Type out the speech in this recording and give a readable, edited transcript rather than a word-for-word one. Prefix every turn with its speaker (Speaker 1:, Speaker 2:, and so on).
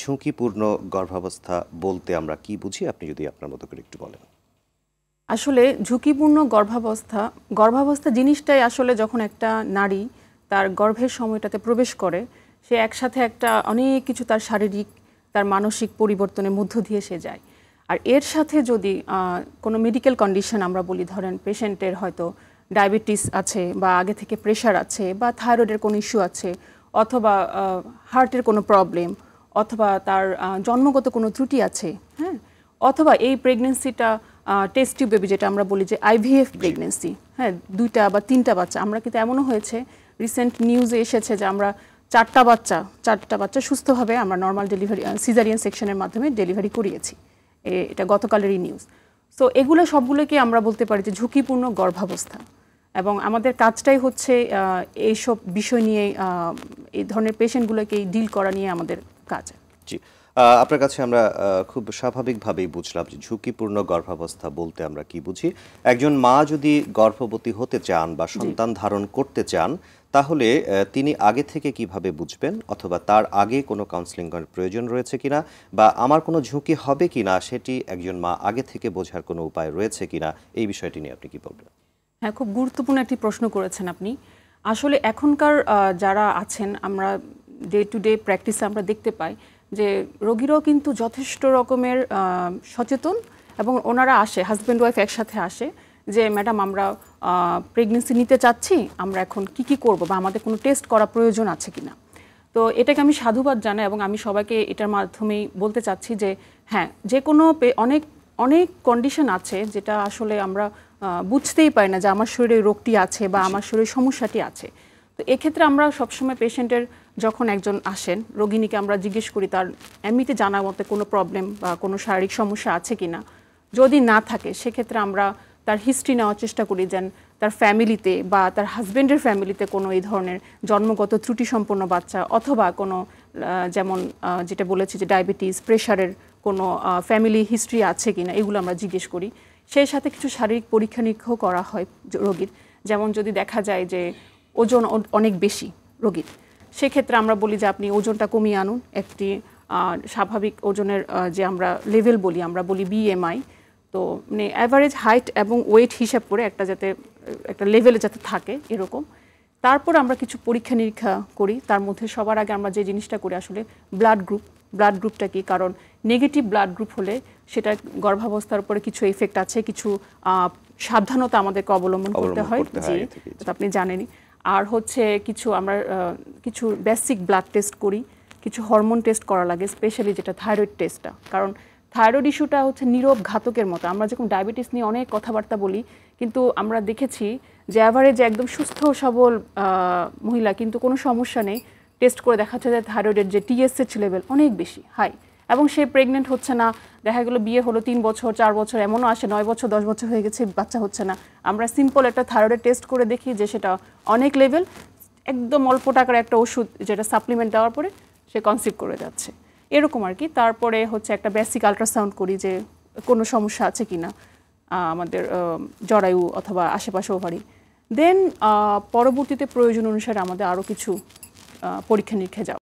Speaker 1: ঝুঁকিপূর্ণ গর্ভাবস্থা বলতে আমরা কি বুঝি, আপনি যদি আপনার মতো করে একটু বলেন।
Speaker 2: আসলে ঝুঁকিপূর্ণ গর্ভাবস্থা জিনিসটাই আসলে যখন একটা নারী তার গর্ভের সময়টাতে প্রবেশ করে, সে একসাথে একটা অনেক কিছু তার শারীরিক তার মানসিক পরিবর্তনের মধ্য দিয়ে সে যায়। আর এর সাথে যদি কোনো মেডিকেল কন্ডিশন আমরা বলি, ধরেন পেশেন্টের হয়তো ডায়াবেটিস আছে বা আগে থেকে প্রেশার আছে বা থাইরয়েডের কোনো ইস্যু আছে, অথবা হার্টের কোনো প্রবলেম, অথবা তার জন্মগত কোনো ত্রুটি আছে, হ্যাঁ, অথবা এই প্রেগনেন্সিটা টেস্ট টিউব বেবি যেটা আমরা বলি যে আইভিএফ প্রেগনেন্সি, হ্যাঁ, 2টা বা 3টা বাচ্চা। আমরা কিন্তু এমনও হয়েছে, রিসেন্ট নিউজে এসেছে যে আমরা 4টা বাচ্চা সুস্থভাবে আমরা নর্মাল ডেলিভারি সিজারিয়ান সেকশনের মাধ্যমে ডেলিভারি করিয়েছি। এটা গতকালেরই নিউজ। সো এগুলো সবগুলোকে আমরা বলতে পারি যে ঝুঁকিপূর্ণ গর্ভাবস্থা, এবং আমাদের কাজটাই হচ্ছে এইসব বিষয় নিয়ে এই ধরনের পেশেন্টগুলোকে ডিল করা নিয়ে আমাদের কাজ।
Speaker 1: জি, আপনার কাছে আমরা খুব স্বাভাবিকভাবেই বুঝলাম যে ঝুঁকিপূর্ণ গর্ভাবস্থা বলতে আমরা কি বুঝি। একজন মা যদি গর্ভবতী হতে চান বা সন্তান ধারণ করতে চান, তাহলে তিনি আগে থেকে কিভাবে বুঝবেন, অথবা তার আগে কোনো কাউন্সেলিংয়ের প্রয়োজন রয়েছে কিনা, বা আমার কোনো ঝুঁকি হবে কিনা সেটি একজন মা আগে থেকে বোঝার কোনো উপায় রয়েছে কিনা, এই বিষয়টি নিয়ে আপনি কি বলবেন?
Speaker 2: হ্যাঁ, খুব গুরুত্বপূর্ণ একটি প্রশ্ন করেছেন আপনি। আসলে এখনকার যারা আছেন, আমরা ডে টু ডে প্র্যাকটিসে আমরা দেখতে পাই যে রোগীরাও কিন্তু যথেষ্ট রকমের সচেতন, এবং ওনারা আসে, হাজব্যান্ড ওয়াইফ একসাথে আসে যে ম্যাডাম আমরা প্রেগনেন্সি নিতে চাচ্ছি, আমরা এখন কি করব, বা আমাদের কোনো টেস্ট করা প্রয়োজন আছে কিনা। তো এটাকে আমি সাধুবাদ জানাই, এবং আমি সবাইকে এটার মাধ্যমেই বলতে চাচ্ছি যে হ্যাঁ, যে কোনো অনেক কন্ডিশন আছে যেটা আসলে আমরা বুঝতেই পারি না যে আমার শরীরে রোগটি আছে বা আমার শরীরে সমস্যাটি আছে। তো এক্ষেত্রে আমরা সবসময় পেশেন্টের যখন একজন আসেন, রোগিনীকে আমরা জিজ্ঞেস করি তার এমনিতে জানার মতো কোনো প্রবলেম বা কোনো শারীরিক সমস্যা আছে কিনা। যদি না থাকে সেক্ষেত্রে আমরা তার হিস্ট্রি নেওয়ার চেষ্টা করি, যেন তার ফ্যামিলিতে বা তার হাজব্যান্ডের ফ্যামিলিতে কোনো এই ধরনের জন্মগত ত্রুটি সম্পন্ন বাচ্চা, অথবা কোনো যেমন যেটা বলেছি যে ডায়াবেটিস, প্রেশারের কোনো ফ্যামিলি হিস্ট্রি আছে কিনা, এগুলো আমরা জিজ্ঞেস করি। সেই সাথে কিছু শারীরিক পরীক্ষা নিরীক্ষাও করা হয় রোগীর। যেমন যদি দেখা যায় যে ওজন অনেক বেশি রোগীর, সেক্ষেত্রে আমরা বলি যে আপনি ওজনটা কমিয়ে আনুন, একটি স্বাভাবিক ওজনের যে আমরা লেভেল বলি, আমরা বলি বিএমআই। তো মানে অ্যাভারেজ হাইট এবং ওয়েট হিসাব করে যাতে একটা লেভেলে যাতে থাকে এরকম। তারপর আমরা কিছু পরীক্ষা নিরীক্ষা করি। তার মধ্যে সবার আগে আমরা যে জিনিসটা করি আসলে ব্লাড গ্রুপটা কি, কারণ নেগেটিভ ব্লাড গ্রুপ হলে সেটা গর্ভাবস্থার উপরে কিছু এফেক্ট আছে, কিছু সাবধানতা আমাদেরকে অবলম্বন করতে হয়, জি, আপনি জানেনই। আর হচ্ছে আমরা কিছু বেসিক ব্লাড টেস্ট করি, কিছু হরমোন টেস্ট করা লাগে, স্পেশালি যেটা থাইরয়েড টেস্টটা, কারণ থাইরয়েড ইস্যুটা হচ্ছে নীরব ঘাতকের মতো। আমরা যখন ডায়াবেটিস নিয়ে অনেক কথাবার্তা বলি, কিন্তু আমরা দেখেছি যে অ্যাভারেজে একদম সুস্থ সবল মহিলা কিন্তু কোনো সমস্যা নেই, টেস্ট করে দেখা যাচ্ছে যে থাইরয়েডের যে টিএসএইচ লেভেল অনেক বেশি হাই, এবং সে প্রেগনেন্ট হচ্ছে না। দেখা গেলো বিয়ে হলো 3 বছর 4 বছর, এমনও আসে 9 বছর 10 বছর হয়ে গেছে, বাচ্চা হচ্ছে না। আমরা সিম্পল একটা থাইরয়েড টেস্ট করে দেখি যে সেটা অনেক লেভেল, একদম অল্প টাকার একটা ওষুধ যেটা সাপ্লিমেন্ট দেওয়ার পরে সে কনসিভ করে যাচ্ছে, এরকম আর কি। তারপরে হচ্ছে একটা বেসিক আল্ট্রাসাউন্ড করি যে কোনো সমস্যা আছে কিনা আমাদের জরায়ু অথবা আশেপাশে ওভারি। দেন পরবর্তীতে প্রয়োজন অনুসারে আমাদের আরও কিছু পরীক্ষা নিরীক্ষা যাওয়া।